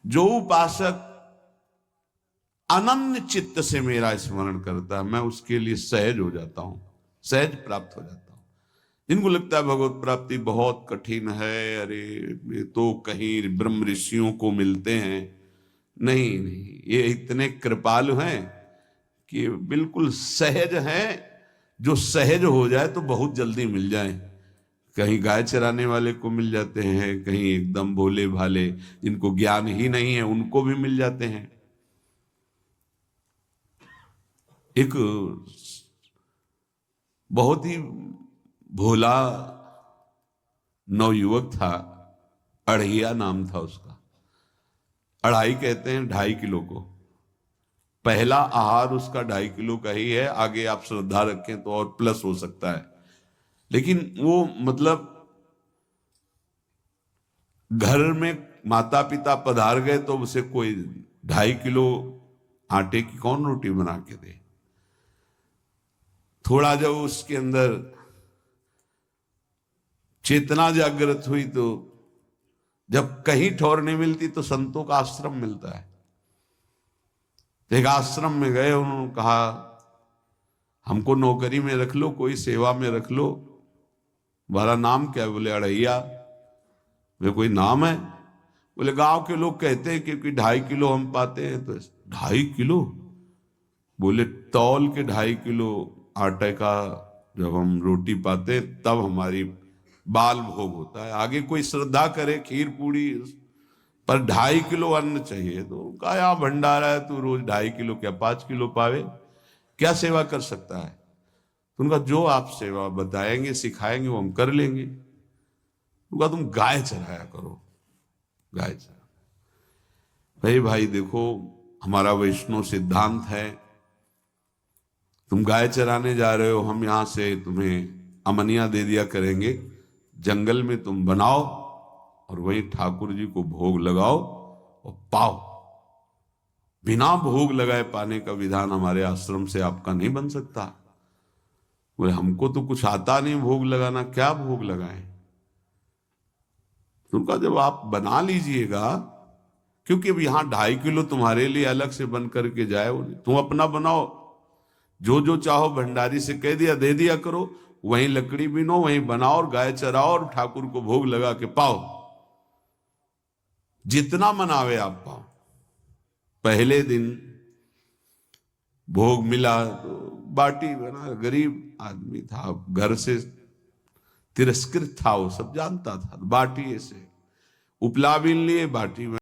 जो उपासक अनन्य चित्त से मेरा स्मरण करता है, मैं उसके लिए सहज हो जाता हूं, सहज प्राप्त हो जाता हूं। जिनको लगता है भगवत प्राप्ति बहुत कठिन है, अरे ये तो कहीं ब्रह्म ऋषियों को मिलते हैं, नहीं नहीं, ये इतने कृपालु हैं कि बिल्कुल सहज हैं। जो सहज हो जाए तो बहुत जल्दी मिल जाए। कहीं गाय चराने वाले को मिल जाते हैं, कहीं एकदम भोले भाले जिनको ज्ञान ही नहीं है उनको भी मिल जाते हैं। एक बहुत ही भोला नवयुवक था, अढ़िया नाम था उसका। अढ़ाई कहते हैं 2.5 किलो को। पहला आहार उसका 2.5 किलो का ही है, आगे आप श्रद्धा रखें तो और प्लस हो सकता है। लेकिन वो मतलब घर में माता पिता पधार गए तो उसे कोई 2.5 किलो आटे की कौन रोटी बना के दे। थोड़ा जब उसके अंदर चेतना जागृत हुई तो जब कहीं ठौर नहीं मिलती तो संतों का आश्रम मिलता है। एक आश्रम में गए, उन्होंने कहा हमको नौकरी में रख लो, कोई सेवा में रख लो। तुम्हारा नाम क्या है? बोले अढ़ैया। वे कोई नाम है? बोले गांव के लोग कहते हैं क्योंकि 2.5 किलो हम पाते हैं। तो 2.5 किलो? बोले तौल के 2.5 किलो आटे का जब हम रोटी पाते हैं तब हमारी बाल भोग होता है। आगे कोई श्रद्धा करे खीर पूड़ी, पर 2.5 किलो अन्न चाहिए। तो कहा यहाँ भंडारा है, तू रोज 2.5 किलो क्या 5 किलो पावे, क्या सेवा कर सकता है? तो उनका जो आप सेवा बताएंगे सिखाएंगे वो हम कर लेंगे। उनका तुम गाय चराया करो, गाय चरा। भाई भाई देखो, हमारा वैष्णव सिद्धांत है, तुम गाय चराने जा रहे हो, हम यहां से तुम्हें अमनिया दे दिया करेंगे, जंगल में तुम बनाओ और वहीं ठाकुर जी को भोग लगाओ और पाओ। बिना भोग लगाए पाने का विधान हमारे आश्रम से आपका नहीं बन सकता। बोले हमको तो कुछ आता नहीं भोग लगाना, क्या भोग लगाएं? तो उनका जब आप बना लीजिएगा, क्योंकि अब यहां 2.5 किलो तुम्हारे लिए अलग से बन करके जाए, तुम अपना बनाओ, जो जो चाहो भंडारी से कह दिया दे दिया करो, वहीं लकड़ी बीनो, वहीं बनाओ और गाय चराओ और ठाकुर को भोग लगा के पाओ। जितना मनावे आप पाओ। पहले दिन भोग मिला तो बाटी बना, गरीब आदमी था, घर से तिरस्कृत था, वो सब जानता था। बाटी ऐसे उपला बीन लिए, बाटी में